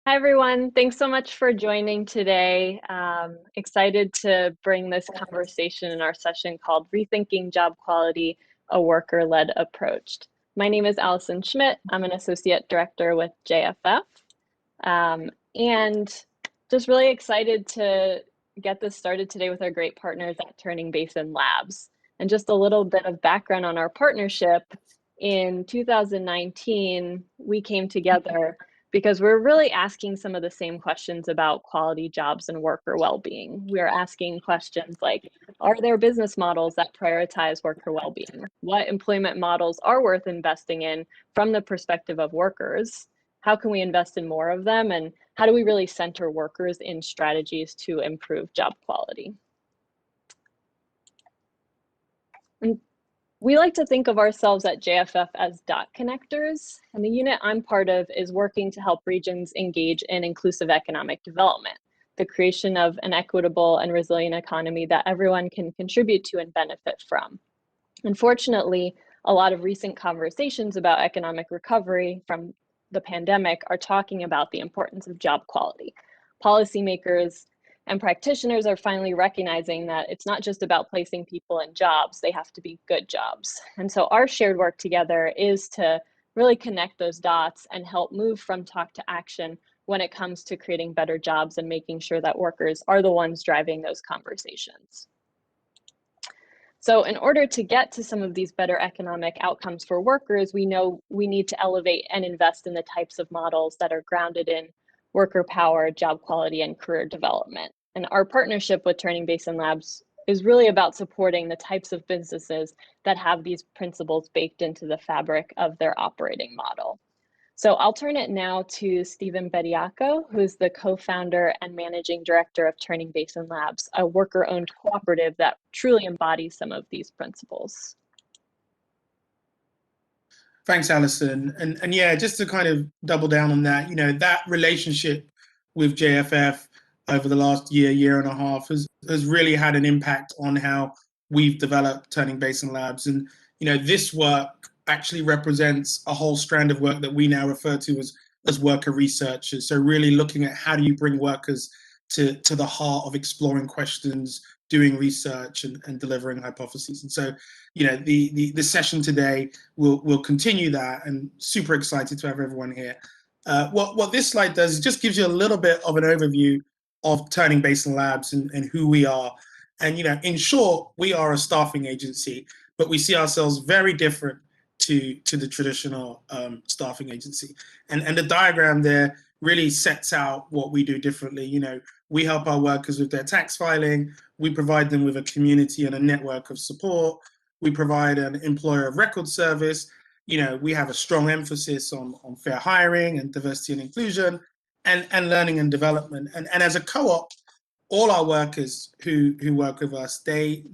Hi, everyone. Thanks so much for joining today. Excited to bring this conversation in our session called Rethinking Job Quality, a Worker-Led Approach. My name is Alison Schmitt. I'm an Associate Director with JFF. And just really excited to get this started today with our great partners at Turning Basin Labs. And just a little bit of background on our partnership. In 2019, we came together because we're really asking some of the same questions about quality jobs and worker well-being. We are asking questions like, are there business models that prioritize worker well-being? What employment models are worth investing in from the perspective of workers? How can we invest in more of them? And how do we really center workers in strategies to improve job quality? And we like to think of ourselves at JFF as dot connectors, and the unit I'm part of is working to help regions engage in inclusive economic development, the creation of an equitable and resilient economy that everyone can contribute to and benefit from. Unfortunately, a lot of recent conversations about economic recovery from the pandemic are talking about the importance of job quality. Policymakers and practitioners are finally recognizing that it's not just about placing people in jobs, they have to be good jobs. And so our shared work together is to really connect those dots and help move from talk to action when it comes to creating better jobs and making sure that workers are the ones driving those conversations. So in order to get to some of these better economic outcomes for workers, we know we need to elevate and invest in the types of models that are grounded in worker power, job quality, and career development. And our partnership with Turning Basin Labs is really about supporting the types of businesses that have these principles baked into the fabric of their operating model. So I'll turn it now to Stephen Bediako, who's the co-founder and managing director of Turning Basin Labs, a worker-owned cooperative that truly embodies some of these principles. Thanks, Alison. And yeah, just to kind of double down on that, that relationship with JFF over the last year and a half has really had an impact on how we've developed Turning Basin Labs. And, this work actually represents a whole strand of work that we now refer to as worker researchers. So really looking at how do you bring workers to the heart of exploring questions, doing research and delivering hypotheses. And so, the session today will continue that, and super excited to have everyone here. What this slide does is just gives you a little bit of an overview of Turning Basin Labs and who we are. And, in short, we are a staffing agency, but we see ourselves very different to the traditional staffing agency. And the diagram there really sets out what we do differently. We help our workers with their tax filing. We provide them with a community and a network of support. We provide an employer of record service. We have a strong emphasis on fair hiring and diversity and inclusion and learning and development. And as a co-op, all our workers who work with us, they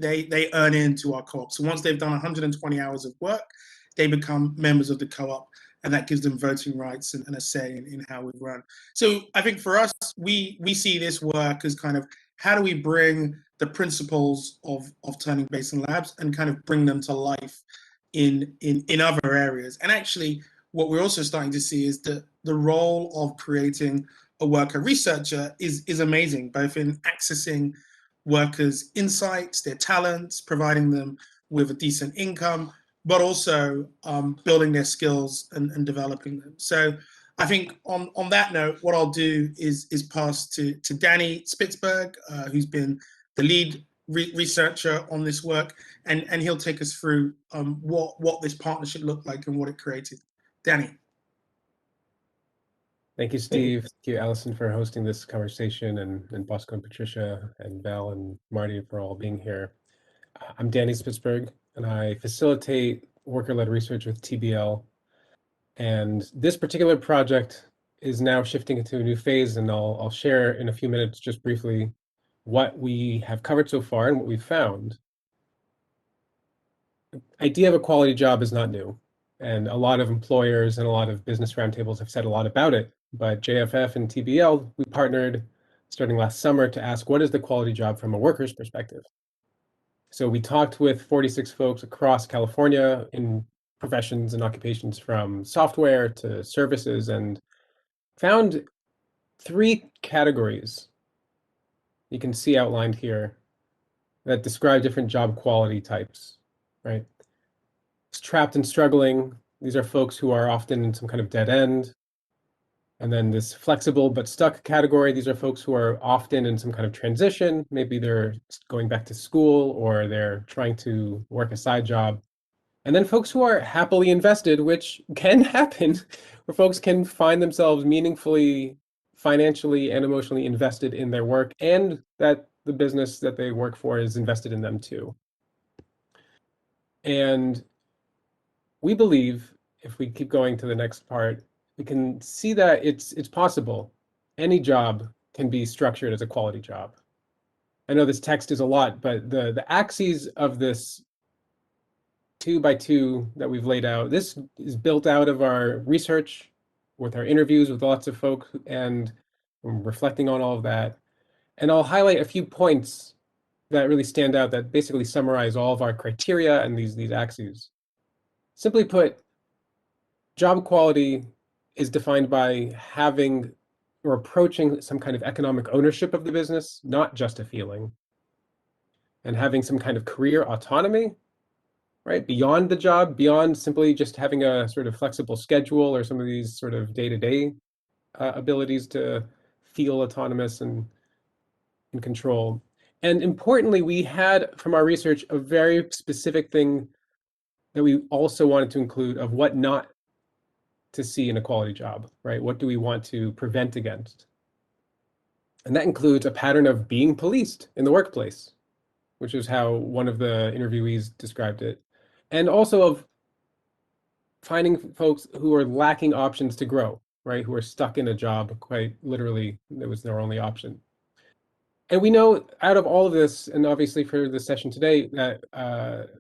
earn into our co-op. So once they've done 120 hours of work, they become members of the co-op, and that gives them voting rights and a say in how we run. So I think for us, we see this work as kind of how do we bring the principles of Turning Basin Labs and kind of bring them to life in other areas. And actually, what we're also starting to see is that the role of creating a worker researcher is amazing, both in accessing workers' insights, their talents, providing them with a decent income, but also building their skills and developing them. So I think on that note, what I'll do is pass to Danny Spitzberg, who's been the lead researcher on this work, and he'll take us through what this partnership looked like and what it created. Danny. Thank you, Steve. Thank you, Alison, for hosting this conversation, and Bosko and Patricia and Val and Marti for all being here. I'm Danny Spitzberg, and I facilitate worker-led research with TBL. And this particular project is now shifting into a new phase, and I'll share in a few minutes just briefly what we have covered so far and what we've found. The idea of a quality job is not new, and a lot of employers and a lot of business roundtables have said a lot about it. But JFF and TBL, we partnered starting last summer to ask, what is the quality job from a worker's perspective? So we talked with 46 folks across California in professions and occupations from software to services, and found three categories you can see outlined here that describe different job quality types, right? It's trapped and struggling. These are folks who are often in some kind of dead end. And then this flexible but stuck category, these are folks who are often in some kind of transition. Maybe they're going back to school or they're trying to work a side job. And then folks who are happily invested, which can happen, where folks can find themselves meaningfully, financially, and emotionally invested in their work, and that the business that they work for is invested in them too. And we believe, if we keep going to the next part, we can see that it's possible. Any job can be structured as a quality job. I know this text is a lot, but the axes of this 2x2 that we've laid out, this is built out of our research with our interviews with lots of folk and reflecting on all of that. And I'll highlight a few points that really stand out that basically summarize all of our criteria and these axes. Simply put, job quality is defined by having or approaching some kind of economic ownership of the business, not just a feeling, and having some kind of career autonomy, right? Beyond the job, beyond simply just having a sort of flexible schedule or some of these sort of day-to-day abilities to feel autonomous and in control. And importantly, we had from our research a very specific thing that we also wanted to include of what not to see in a quality job, right? What do we want to prevent against? And that includes a pattern of being policed in the workplace, which is how one of the interviewees described it. And also of finding folks who are lacking options to grow, right? Who are stuck in a job, quite literally, it was their only option. And we know out of all of this, and obviously for the session today, that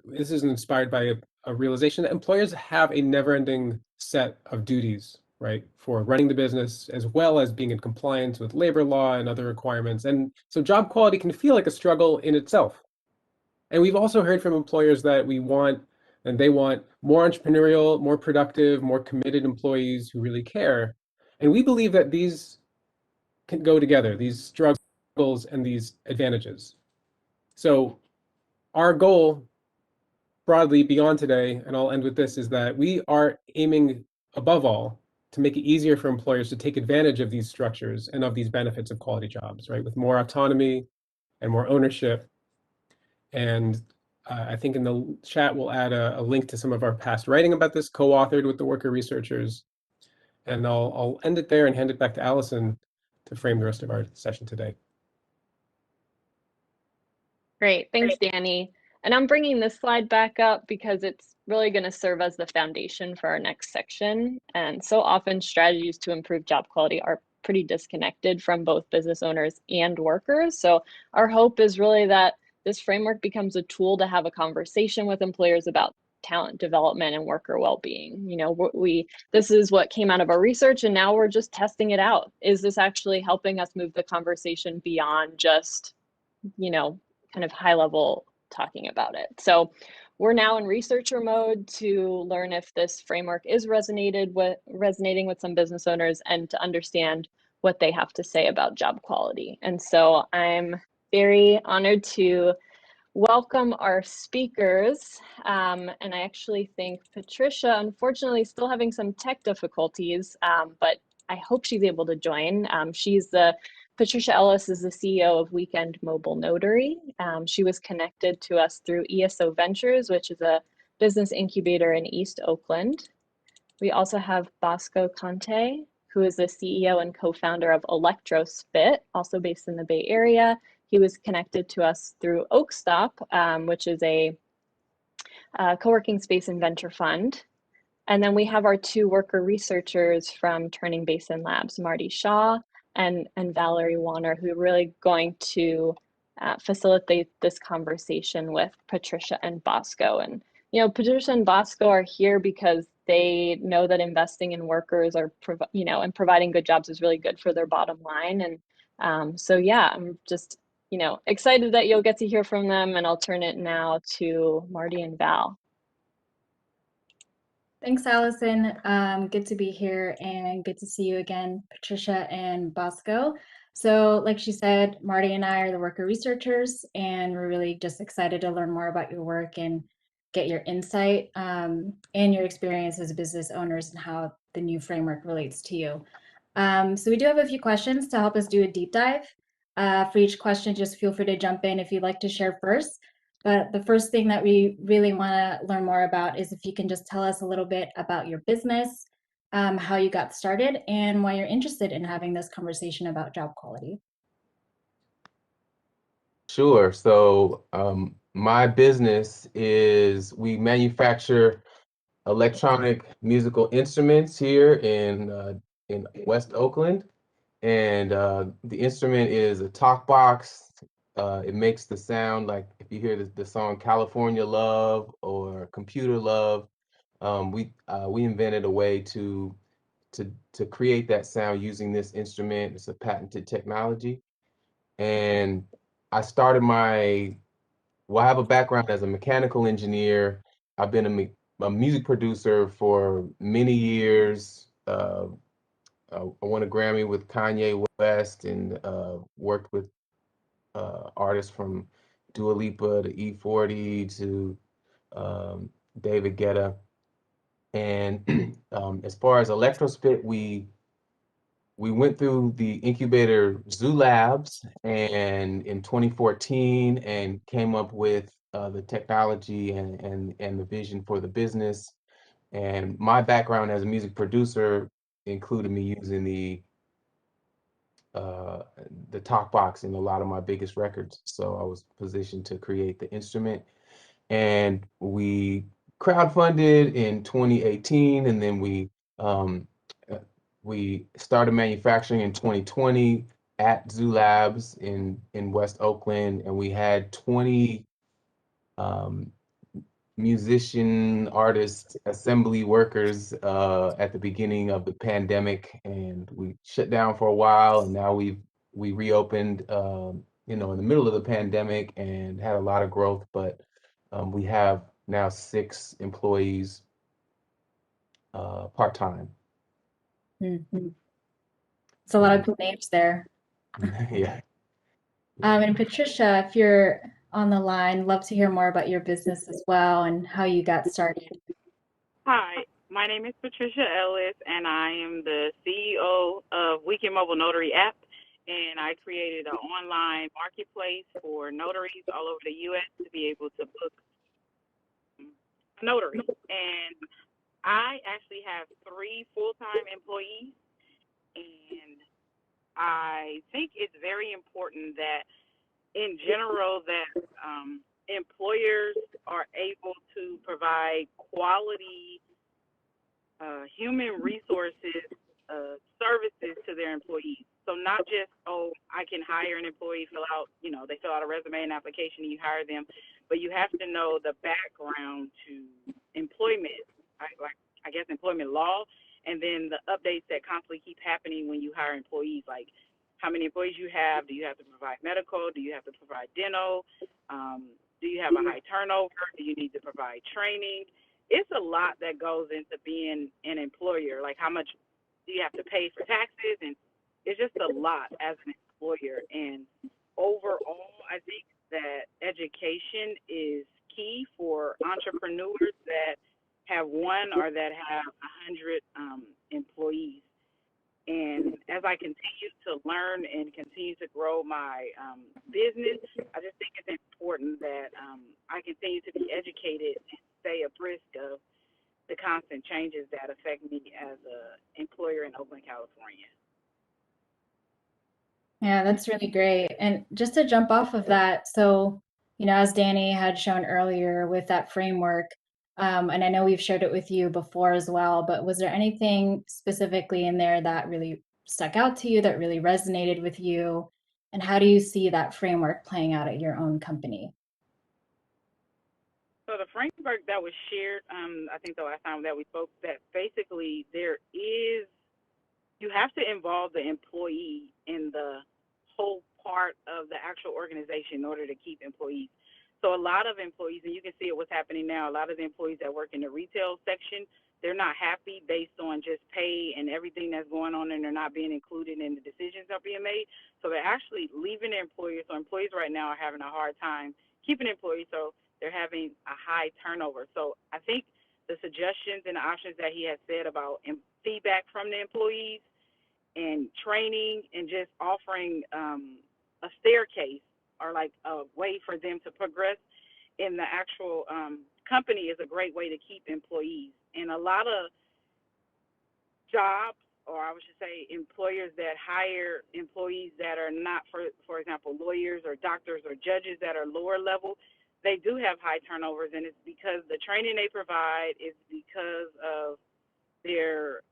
this is inspired by a realization that employers have a never-ending set of duties, right, for running the business, as well as being in compliance with labor law and other requirements. And so job quality can feel like a struggle in itself. And we've also heard from employers that we want, and they want, more entrepreneurial, more productive, more committed employees who really care. And we believe that these can go together, these struggles and these advantages. So our goal broadly beyond today, and I'll end with this, is that we are aiming above all to make it easier for employers to take advantage of these structures and of these benefits of quality jobs, right? With more autonomy and more ownership. And I think in the chat, we'll add a link to some of our past writing about this, co-authored with the worker researchers. And I'll end it there and hand it back to Alison to frame the rest of our session today. Great, thanks, Danny. And I'm bringing this slide back up because it's really going to serve as the foundation for our next section. And so often strategies to improve job quality are pretty disconnected from both business owners and workers. So our hope is really that this framework becomes a tool to have a conversation with employers about talent development and worker well-being. You know, this is what came out of our research, and now we're just testing it out. Is this actually helping us move the conversation beyond just, you know, kind of high level talking about it? So we're now in researcher mode to learn if this framework is resonating with some business owners and to understand what they have to say about job quality. And so I'm very honored to welcome our speakers. And I actually think Patricia, unfortunately, is still having some tech difficulties, but I hope she's able to join. Patricia Ellis is the CEO of Weekend Mobile Notary. She was connected to us through ESO Ventures, which is a business incubator in East Oakland. We also have Bosko Kante, who is the CEO and co-founder of ElectroSpit, also based in the Bay Area. He was connected to us through Oakstop, which is a co-working space and venture fund. And then we have our two worker researchers from Turning Basin Labs, Marti and Valerie Wanner, who are really going to facilitate this conversation with Patricia and Bosko. And, you know, Patricia and Bosko are here because they know that investing in workers and providing good jobs is really good for their bottom line. And so, yeah, I'm just, you know, excited that you'll get to hear from them, and I'll turn it now to Marti and Val. Thanks, Alison. Good to be here and good to see you again, Patricia and Bosko. So like she said, Marti and I are the worker researchers, and we're really just excited to learn more about your work and get your insight and your experience as business owners and how the new framework relates to you. So we do have a few questions to help us do a deep dive. For each question, just feel free to jump in if you'd like to share first. But the first thing that we really want to learn more about is if you can just tell us a little bit about your business, how you got started, and why you're interested in having this conversation about job quality. Sure. So my business is we manufacture electronic musical instruments here in West Oakland, and the instrument is a talk box. It makes the sound like if you hear the song California Love or Computer Love. We invented a way to create that sound using this instrument. It's a patented technology, and I started I have a background as a mechanical engineer. I've been a music producer for many years. I won a Grammy with Kanye West and worked with artists from Dua Lipa to E40 to David Guetta. And as far as ElectroSpit, we went through the incubator Zoo Labs and in 2014 and came up with the technology and the vision for the business. And my background as a music producer included me using the talk box in a lot of my biggest records. So I was positioned to create the instrument, and we crowdfunded in 2018, and then we started manufacturing in 2020 at Zoo Labs in West Oakland, and we had 20 um, musician, artists, assembly workers at the beginning of the pandemic, and we shut down for a while, and now we reopened, in the middle of the pandemic and had a lot of growth, but we have now 6 employees part-time. Mm-hmm. It's a lot of good names there. Yeah. And Patricia, if you're on the line, love to hear more about your business as well and how you got started. Hi, my name is Patricia Ellis, and I am the CEO of Weekend Mobile Notary app, and I created an online marketplace for notaries all over the U.S. to be able to book a notary. And I actually have 3 full-time employees, and I think it's very important that, in general, that employers are able to provide quality human resources services to their employees. So not just, oh, I can hire an employee, they fill out a resume and application and you hire them, but you have to know the background to employment, I guess employment law, and then the updates that constantly keep happening when you hire employees, like how many employees you have, do you have to provide medical, do you have to provide dental, do you have a high turnover, do you need to provide training? It's a lot that goes into being an employer, like how much do you have to pay for taxes, and it's just a lot as an employer. And overall, I think that education is key for entrepreneurs that have 1 or that have 100 employees. And as I continue to learn and continue to grow my business, I just think it's important that I continue to be educated and stay abreast of the constant changes that affect me as an employer in Oakland, California. Yeah, that's really great. And just to jump off of that, so, as Danny had shown earlier with that framework, and I know we've shared it with you before as well, but was there anything specifically in there that really stuck out to you, that really resonated with you? And how do you see that framework playing out at your own company? So the framework that was shared, I think the last time that we spoke, that basically you have to involve the employee in the whole part of the actual organization in order to keep employees. So a lot of employees, and you can see what's happening now, a lot of the employees that work in the retail section, they're not happy based on just pay and everything that's going on, and they're not being included in the decisions that are being made. So they're actually leaving their employers. So employees right now are having a hard time keeping employees, so they're having a high turnover. So I think the suggestions and the options that he has said about feedback from the employees and training and just offering a staircase or like a way for them to progress in the actual company is a great way to keep employees. And a lot of jobs, or I should say employers that hire employees that are not, for example, lawyers or doctors or judges that are lower level, they do have high turnovers, and it's because the training they provide, is because of their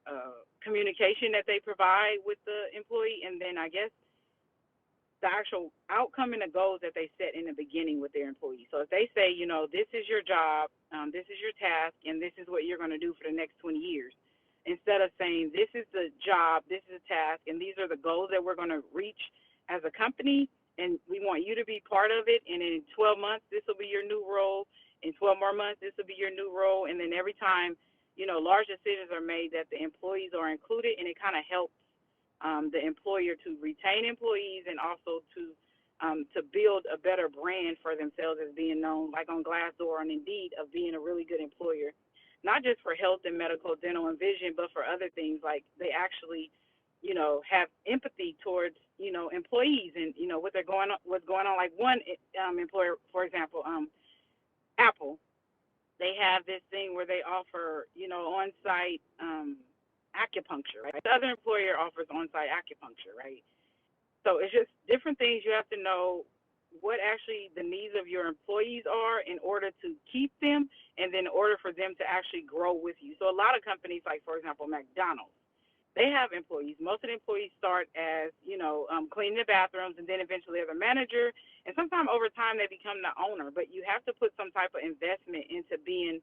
communication that they provide with the employee, and then I guess the actual outcome and the goals that they set in the beginning with their employees. So if they say, you know, this is your job, this is your task, and this is what you're going to do for the next 20 years, instead of saying this is the job, this is the task, and these are the goals that we're going to reach as a company, and we want you to be part of it, and in 12 months, this will be your new role. In 12 more months, this will be your new role. And then every time, you know, large decisions are made that the employees are included, and it kind of helps the employer to retain employees and also to build a better brand for themselves as being known, like on Glassdoor and Indeed, of being a really good employer, not just for health and medical, dental, and vision, but for other things. Like they actually, you know, have empathy towards, you know, employees and, you know, what's going on. Like one employer, for example, Apple, they have this thing where they offer, you know, on-site acupuncture, right? The other employer offers on-site acupuncture, right? So it's just different things. You have to know what actually the needs of your employees are in order to keep them, and then in order for them to actually grow with you. So a lot of companies, like, for example, McDonald's, they have employees. Most of the employees start as, you know, cleaning the bathrooms, and then eventually as a manager. And sometimes over time they become the owner. But you have to put some type of investment into being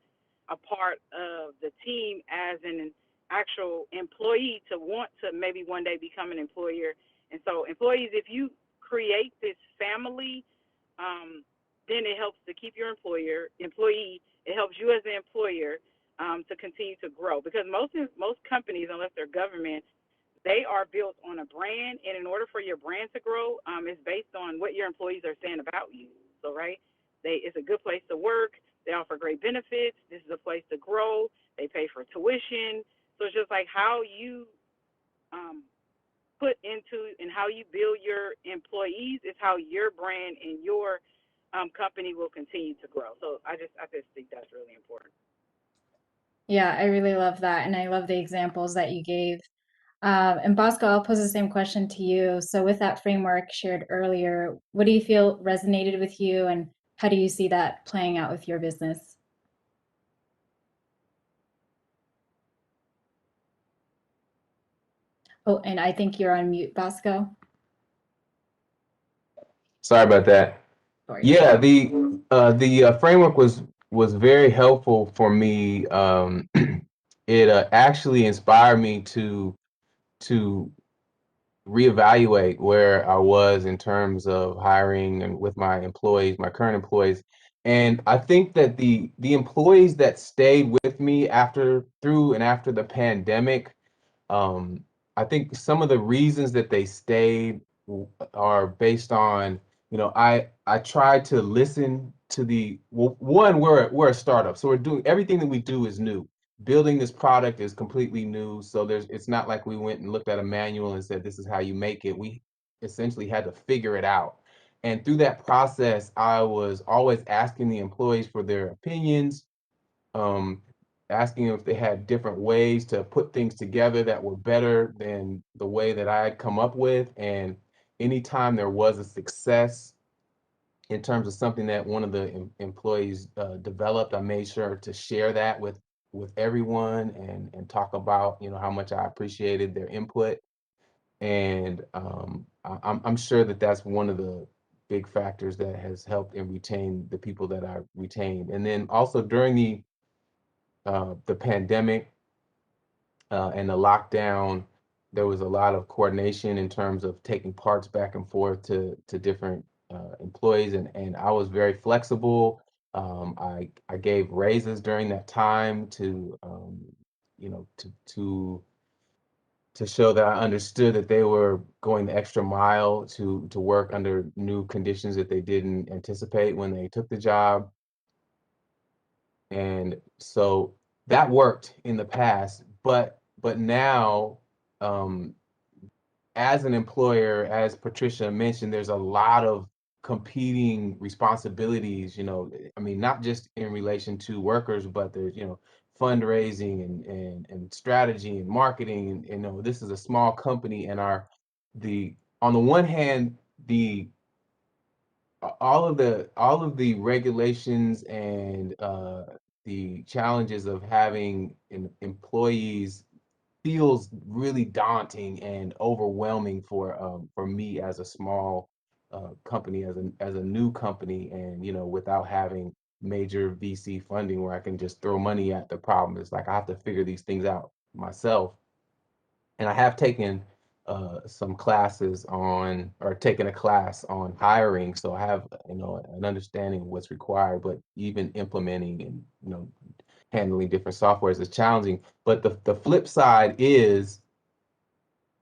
a part of the team as an actual employee to want to maybe one day become an employer. And so employees, if you create this family, then it helps to keep your employee. It helps you as an employer to continue to grow, because most companies, unless they're government, they are built on a brand, and in order for your brand to grow, it's based on what your employees are saying about you. So, right, it's a good place to work. They offer great benefits. This is a place to grow. They pay for tuition. So it's just like how you put into and how you build your employees is how your brand and your company will continue to grow. So I just think that's really important. Yeah, I really love that. And I love the examples that you gave. And Bosko, I'll pose the same question to you. So with that framework shared earlier, what do you feel resonated with you, and how do you see that playing out with your business? Oh, and I think you're on mute, Bosko. Sorry about that. Sorry. Yeah, the framework was very helpful for me. It actually inspired me to reevaluate where I was in terms of hiring and with my employees, my current employees. And I think that the employees that stayed with me through and after the pandemic, I think some of the reasons that they stayed are based on, you know, I tried to listen to one, we're a startup, so we're doing everything that we do is new. Building this product is completely new, so it's not like we went and looked at a manual and said this is how you make it. We essentially had to figure it out. And through that process, I was always asking the employees for their opinions, asking if they had different ways to put things together that were better than the way that I had come up with. And anytime there was a success in terms of something that one of the employees developed, I made sure to share that with everyone and talk about, you know, how much I appreciated their input. And I'm sure that that's one of the big factors that has helped and retain the people that I retained. And then also during the pandemic and the lockdown, there was a lot of coordination in terms of taking parts back and forth to different employees, and I was very flexible. I gave raises during that time to you know, to show that I understood that they were going the extra mile to work under new conditions that they didn't anticipate when they took the job. And so that worked in the past, but now, as an employer, as Patricia mentioned, there's a lot of competing responsibilities, you know, I mean, not just in relation to workers, but there's, you know, fundraising and strategy and marketing. And, you know, this is a small company, and on the one hand, all of the regulations and the challenges of having employees feels really daunting and overwhelming for me as a small company, as a new company, and, you know, without having major VC funding where I can just throw money at the problem. It's like I have to figure these things out myself. And I have taken some classes on, or taken a class on hiring, so I have, you know, an understanding of what's required. But even implementing and, you know, handling different softwares is challenging. But the flip side is,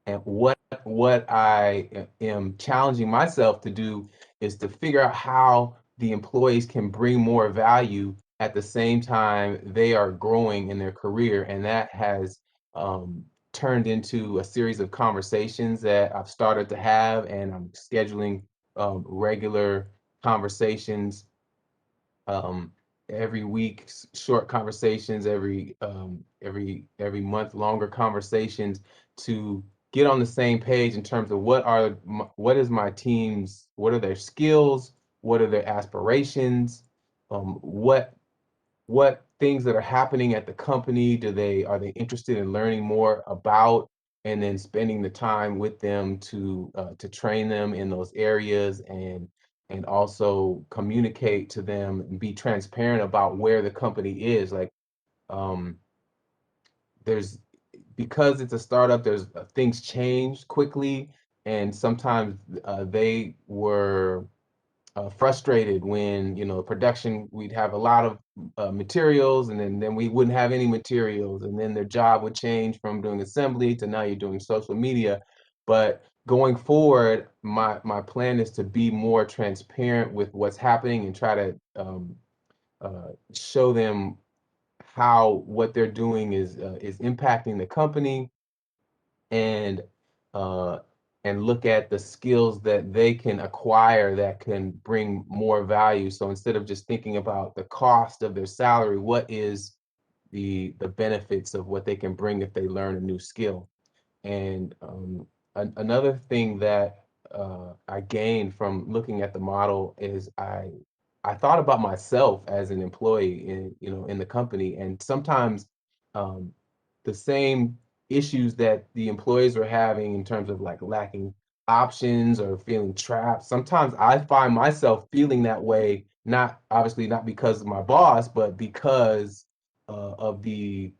and what I am challenging myself to do, is to figure out how the employees can bring more value at the same time they are growing in their career. And that has turned into a series of conversations that I've started to have, and I'm scheduling regular conversations every week, short conversations, every month, longer conversations, to get on the same page in terms of what are my team's, what are their skills, what are their aspirations, what things that are happening at the company are they interested in learning more about, and then spending the time with them to train them in those areas, and also communicate to them and be transparent about where the company is. Like, there's because it's a startup, there's things change quickly, and sometimes they were frustrated when, you know, production, we'd have a lot of materials, and then we wouldn't have any materials, and then their job would change from doing assembly to now you're doing social media. But going forward, my plan is to be more transparent with what's happening and try to show them how what they're doing is impacting the company, and uh, and look at the skills that they can acquire that can bring more value. So instead of just thinking about the cost of their salary, what is the benefits of what they can bring if they learn a new skill? And another thing that I gained from looking at the model is I thought about myself as an employee in the company, and sometimes um, the same issues that the employees are having in terms of like lacking options or feeling trapped. Sometimes I find myself feeling that way, not obviously not because of my boss, but because of the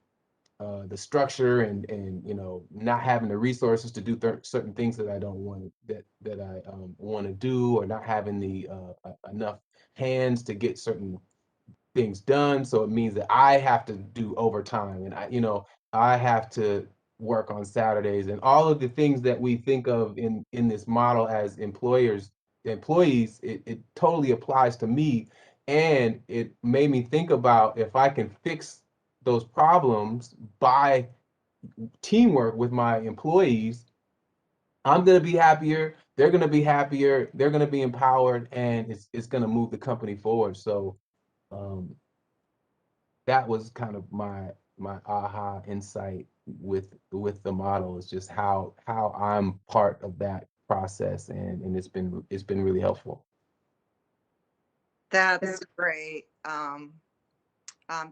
structure, and you know, not having the resources to do certain things that I don't want that I want to do, or not having the enough hands to get certain things done. So it means that I have to do overtime, and I have to work on Saturdays, and all of the things that we think of in this model as employees, it totally applies to me. And it made me think about, if I can fix those problems by teamwork with my employees, I'm going to be happier, they're going to be happier, they're going to be empowered, and it's going to move the company forward. So um, that was kind of my aha insight with the model, is just how I'm part of that process, and it's been really helpful. That's great.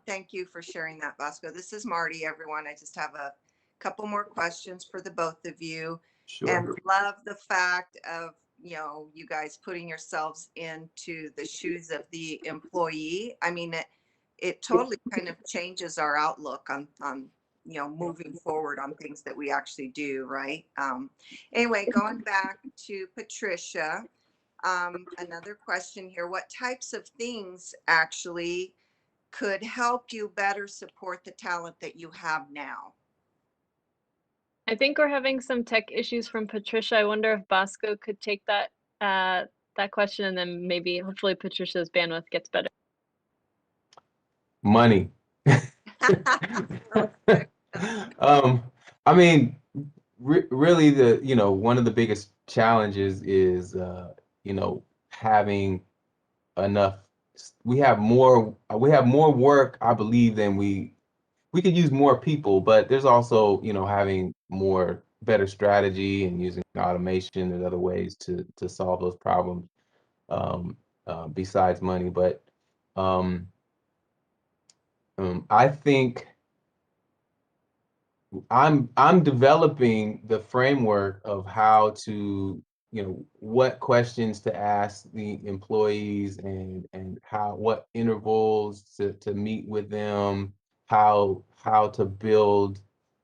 Thank you for sharing that, Bosko. This is Marti, everyone. I just have a couple more questions for the both of you. Sure. And love the fact of, you guys putting yourselves into the shoes of the employee. I mean, it totally kind of changes our outlook on moving forward on things that we actually do, right? Anyway, going back to Patricia, another question here. What types of things actually could help you better support the talent that you have now? I think we're having some tech issues from Patricia. I wonder if Bosko could take that question, and then maybe hopefully Patricia's bandwidth gets better. Money. Perfect. I mean, really, one of the biggest challenges is, having enough. We have more work, I believe, than we could use more people, but there's also, having better strategy and using automation and other ways to solve those problems, besides money. But I think I'm developing the framework of how to, what questions to ask the employees, and what intervals to meet with them, how to build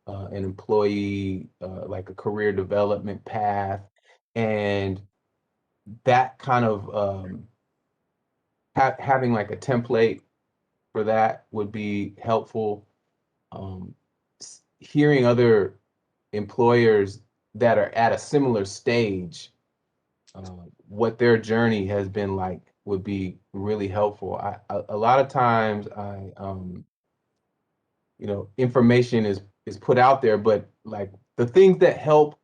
an employee, like a career development path, and that kind of having like a template for that would be helpful. Hearing other employers that are at a similar stage, what their journey has been like would be really helpful. A lot of times information is put out there, but like the things that help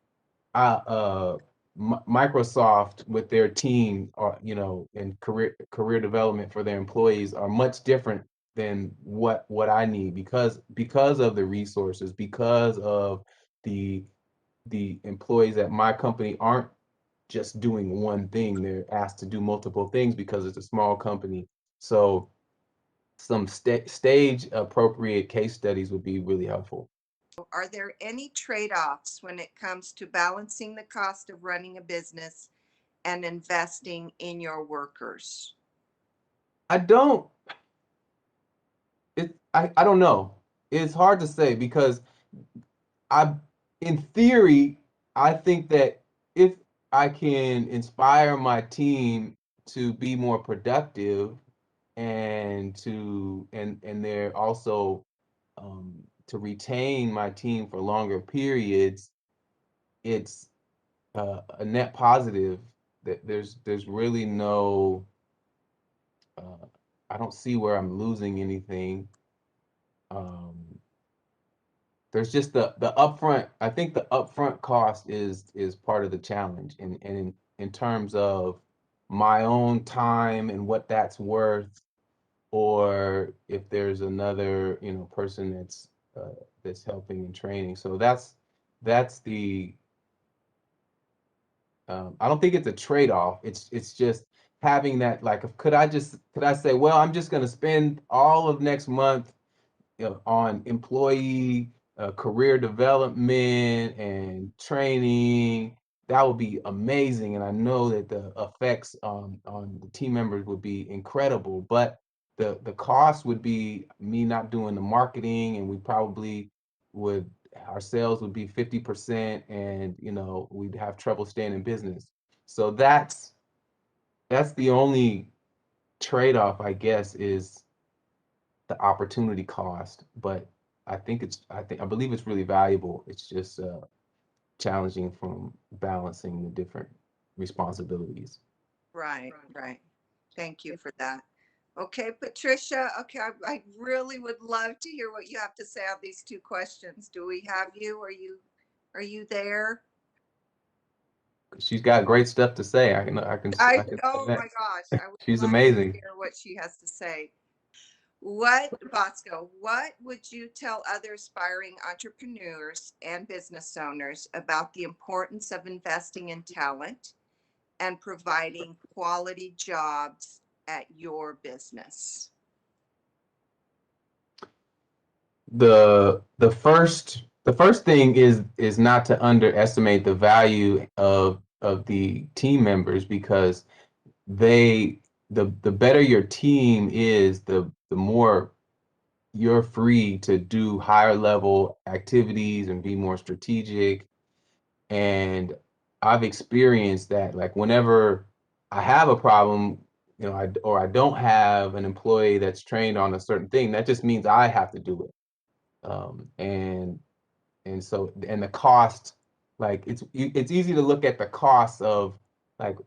Microsoft with their team, are, and career development for their employees, are much different than what I need, because of the resources, because of the employees at my company aren't just doing one thing. They're asked to do multiple things because it's a small company. So some stage appropriate case studies would be really helpful. Are there any trade-offs when it comes to balancing the cost of running a business and investing in your workers? I don't know. It's hard to say, because in theory, I think that if I can inspire my team to be more productive, and they're also to retain my team for longer periods, it's a net positive. That there's really no, I don't see where I'm losing anything. There's just the upfront. I think the upfront cost is part of the challenge, and in terms of my own time and what that's worth, or if there's another person that's helping and training. So that's the I don't think it's a trade-off. It's just having that, like, could I say, well, I'm just going to spend all of next month on employee career development and training. That would be amazing, and I know that the effects on the team members would be incredible. But the cost would be me not doing the marketing, and we probably would, our sales would be 50%, and we'd have trouble staying in business. So that's the only trade-off, I guess, is the opportunity cost. But I believe it's really valuable. It's just challenging from balancing the different responsibilities. Right. Thank you for that. Okay, Patricia. Okay, I really would love to hear what you have to say on these two questions. Do we have you? Are you there? She's got great stuff to say. I can. Oh my gosh! I would She's love amazing. to hear what she has to say. Bosko, what would you tell other aspiring entrepreneurs and business owners about the importance of investing in talent and providing quality jobs at your business? The first thing is not to underestimate the value of the team members, because the better your team is, the more you're free to do higher level activities and be more strategic. And I've experienced that, like, whenever I have a problem, you know, I don't have an employee that's trained on a certain thing. That just means I have to do it. And so, and the cost, like it's easy to look at the cost of, like,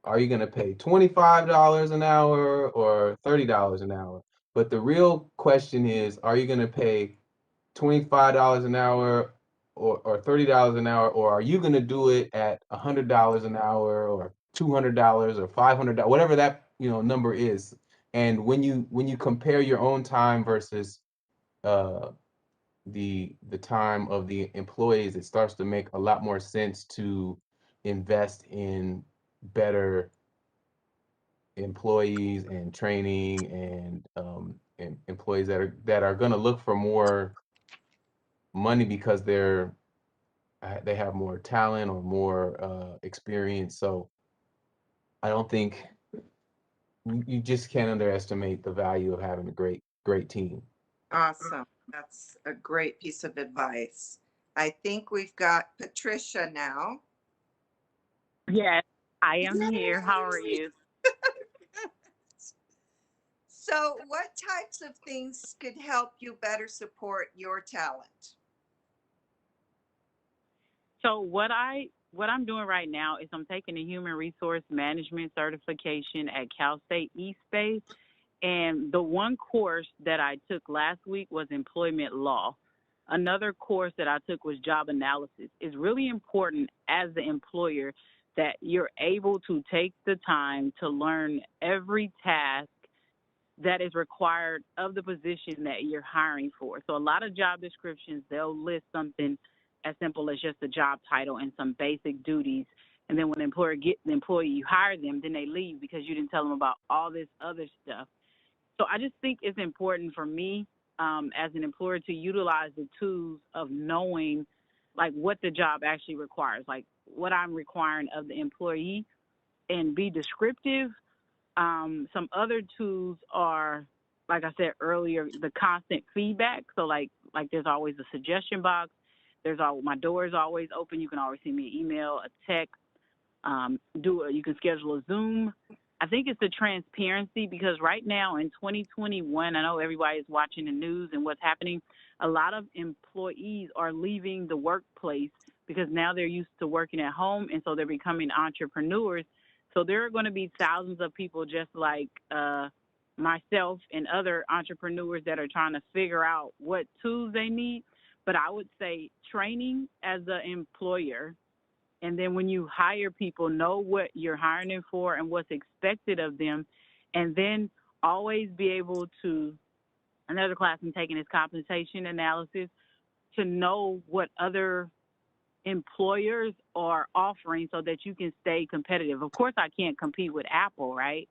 are you going to pay $25 an hour or $30 an hour? But the real question is, are you going to pay $25 an hour or $30 an hour, or are you going to do it at $100 an hour or $200 or $500, whatever that, you know, number is? And when you compare your own time versus the time of the employees, it starts to make a lot more sense to invest in better employees and training and employees that are going to look for more money because they have more talent or more experience. So I don't think you just can't underestimate the value of having a great team. Awesome. That's a great piece of advice. I think we've got Patricia now. Yes, I am here. How are you? So what types of things could help you better support your talent? So what I'm doing right now is I'm taking a human resource management certification at Cal State East Bay. And the one course that I took last week was employment law. Another course that I took was job analysis. It's really important as the employer that you're able to take the time to learn every task that is required of the position that you're hiring for. So a lot of job descriptions, they'll list something as simple as just a job title and some basic duties. And then when the employer gets the employee, you hire them, then they leave because you didn't tell them about all this other stuff. So I just think it's important for me as an employer to utilize the tools of knowing like what the job actually requires, like what I'm requiring of the employee, and be descriptive. Some other tools are, like I said earlier, the constant feedback. So like there's always a suggestion box. My door is always open. You can always send me an email, a text. You can schedule a Zoom. I think it's the transparency, because right now in 2021, I know everybody is watching the news and what's happening. A lot of employees are leaving the workplace because now they're used to working at home, and so they're becoming entrepreneurs. So there are going to be thousands of people just like myself and other entrepreneurs that are trying to figure out what tools they need. But I would say training as an employer. And then when you hire people, know what you're hiring them for and what's expected of them. And then always be able to, another class I'm taking is compensation analysis, to know what other employers are offering so that you can stay competitive. Of course, I can't compete with Apple, right?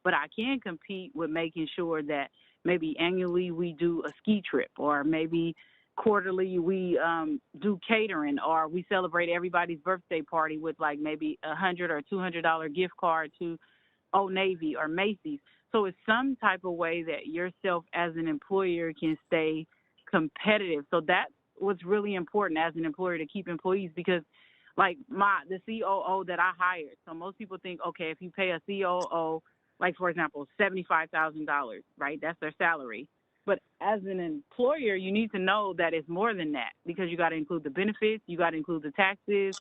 But I can compete with making sure that maybe annually we do a ski trip, or maybe quarterly we do catering, or we celebrate everybody's birthday party with like maybe $100 or $200 gift card to Old Navy or Macy's. So it's some type of way that yourself as an employer can stay competitive. So that's what's really important as an employer, to keep employees, because like the COO that I hired. So most people think, okay, if you pay a COO, like for example, $75,000, right? That's their salary. But as an employer, you need to know that it's more than that, because you got to include the benefits, you got to include the taxes,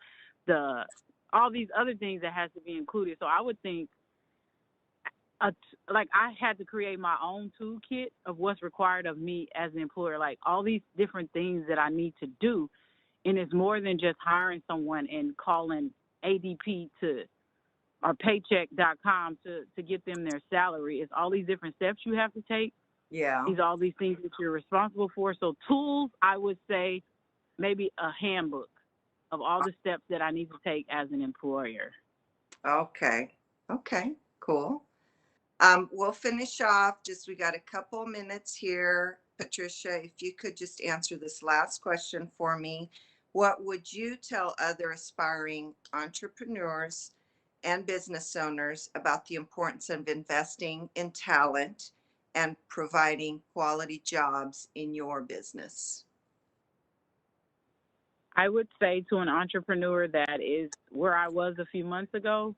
all these other things that has to be included. So I would think, like I had to create my own toolkit of what's required of me as an employer, like all these different things that I need to do. And it's more than just hiring someone and calling ADP or paycheck.com to get them their salary. It's all these different steps you have to take. Yeah. All these things that you're responsible for. So tools, I would say maybe a handbook of all the steps that I need to take as an employer. Okay, cool. We'll finish off. We got a couple minutes here. Patricia, if you could just answer this last question for me. What would you tell other aspiring entrepreneurs and business owners about the importance of investing in talent and providing quality jobs in your business? I would say to an entrepreneur that is where I was a few months ago,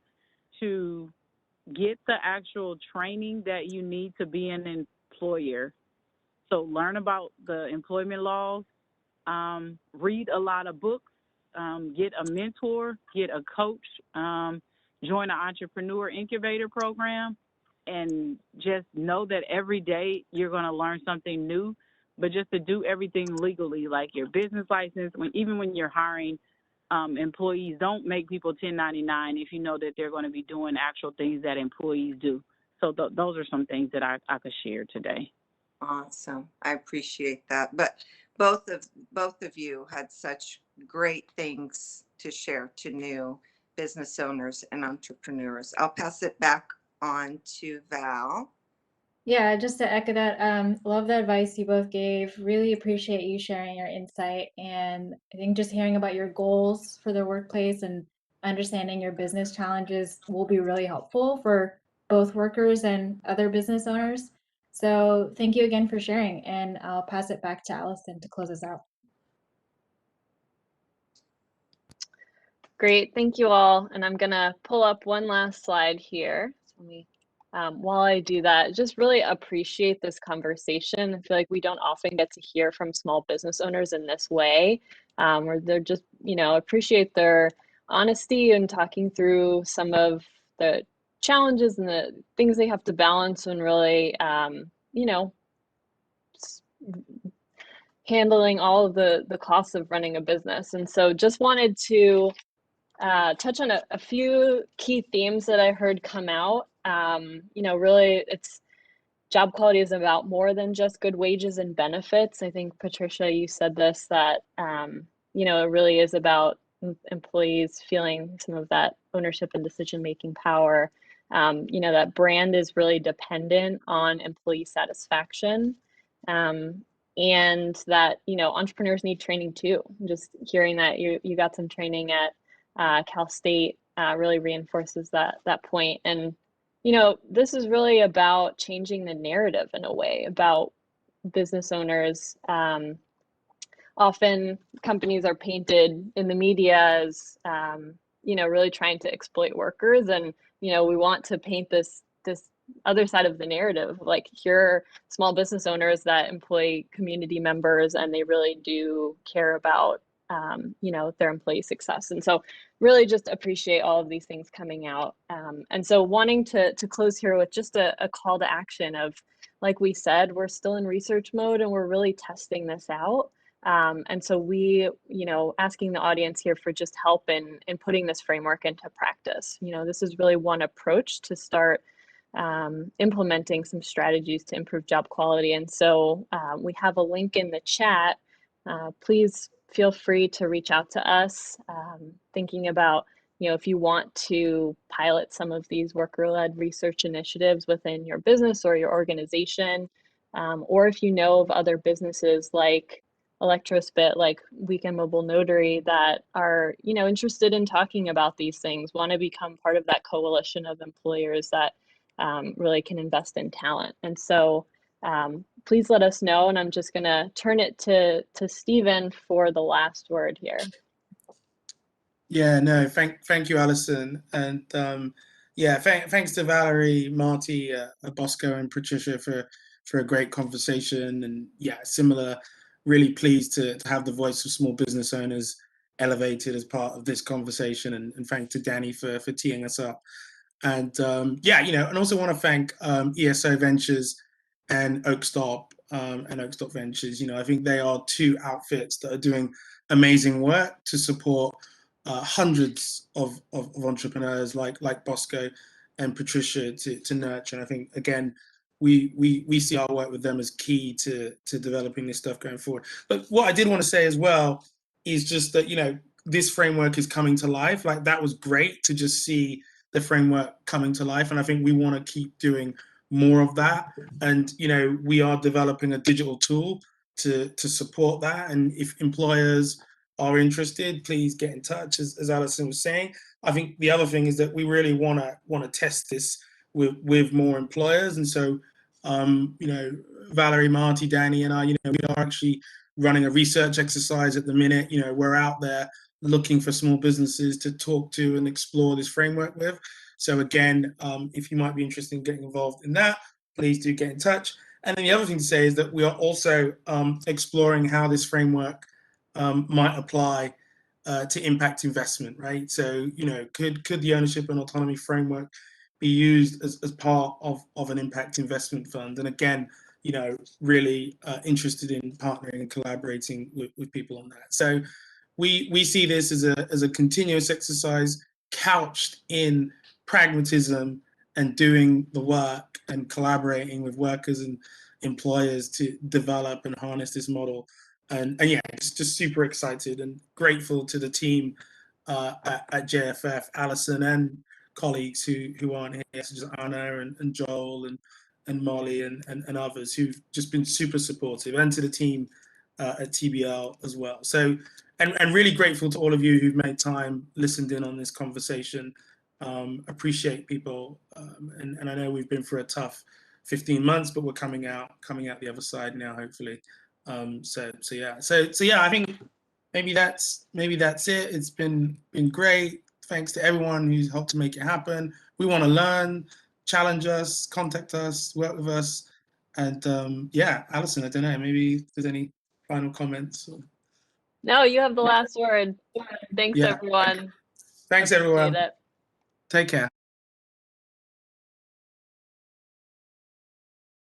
to get the actual training that you need to be an employer. So learn about the employment laws, read a lot of books, get a mentor, get a coach, join an entrepreneur incubator program, and just know that every day you're going to learn something new, but just to do everything legally, like your business license, even when you're hiring employees, don't make people 1099 if you know that they're going to be doing actual things that employees do. So those are some things that I could share today. Awesome. I appreciate that. But both of you had such great things to share to new business owners and entrepreneurs. I'll pass it back on to Val. Yeah, just to echo that, love the advice you both gave. Really appreciate you sharing your insight. And I think just hearing about your goals for the workplace and understanding your business challenges will be really helpful for both workers and other business owners. So thank you again for sharing, and I'll pass it back to Alison to close us out. Great, thank you all. And I'm gonna pull up one last slide here. So while I do that, just really appreciate this conversation. I feel like we don't often get to hear from small business owners in this way, where they're just, appreciate their honesty and talking through some of the challenges and the things they have to balance and really, handling all of the costs of running a business. And so just wanted to touch on a few key themes that I heard come out. Really, it's job quality is about more than just good wages and benefits. I think, Patricia, you said this, that, it really is about employees feeling some of that ownership and decision-making power. That brand is really dependent on employee satisfaction. And that, entrepreneurs need training too. Just hearing that you got some training at Cal State really reinforces that point. And, this is really about changing the narrative in a way about business owners. Often companies are painted in the media as, really trying to exploit workers. And, we want to paint this other side of the narrative, like here are small business owners that employ community members and they really do care about their employee success. And so really just appreciate all of these things coming out. And so wanting to close here with just a call to action of, like we said, we're still in research mode and we're really testing this out. And so we, asking the audience here for just help in putting this framework into practice. This is really one approach to start implementing some strategies to improve job quality. And so we have a link in the chat. Please feel free to reach out to us, thinking about, if you want to pilot some of these worker-led research initiatives within your business or your organization, or if you know of other businesses like ElectroSpit, like Weekend Mobile Notary, that are, interested in talking about these things, want to become part of that coalition of employers that really can invest in talent. And so please let us know, and I'm just going to turn it to Stephen for the last word here. Yeah, no, thank you, Alison. And thanks to Valerie, Marti, Bosko, and Patricia for a great conversation. And similar, really pleased to have the voice of small business owners elevated as part of this conversation. And thanks to Danny for teeing us up. And and also want to thank ESO Ventures and Oakstop Ventures. I think they are two outfits that are doing amazing work to support hundreds of entrepreneurs like Bosko and Patricia to nurture. And I think, again, we see our work with them as key to developing this stuff going forward. But what I did want to say as well is just that, this framework is coming to life. Like, that was great to just see the framework coming to life. And I think we want to keep doing more of that. And, we are developing a digital tool to support that. And if employers are interested, please get in touch, as Alison was saying. I think the other thing is that we really want to test this with more employers. And so, Valerie, Marti, Danny, and I, we are actually running a research exercise at the minute. We're out there looking for small businesses to talk to and explore this framework with. So again, if you might be interested in getting involved in that, please do get in touch. And then the other thing to say is that we are also exploring how this framework might apply to impact investment, right? So, could the ownership and autonomy framework be used as part of an impact investment fund? And again, really interested in partnering and collaborating with people on that. So we see this as a continuous exercise couched in pragmatism and doing the work and collaborating with workers and employers to develop and harness this model. And yeah, just super excited and grateful to the team at JFF, Alison and colleagues who aren't here, such as Anna and Joel and Molly and others who've just been super supportive, and to the team at TBL as well. So, and really grateful to all of you who've made time, listened in on this conversation. Appreciate people, and I know we've been through a tough 15 months, but we're coming out the other side now, hopefully. So yeah, I think maybe that's it. It's been great. Thanks to everyone who's helped to make it happen. We want to learn, challenge us, contact us, work with us, and yeah, Alison, I don't know, maybe if there's any final comments. No, you have the last word. Thanks, Yeah. everyone. Thanks, everyone. Appreciate it. Take care.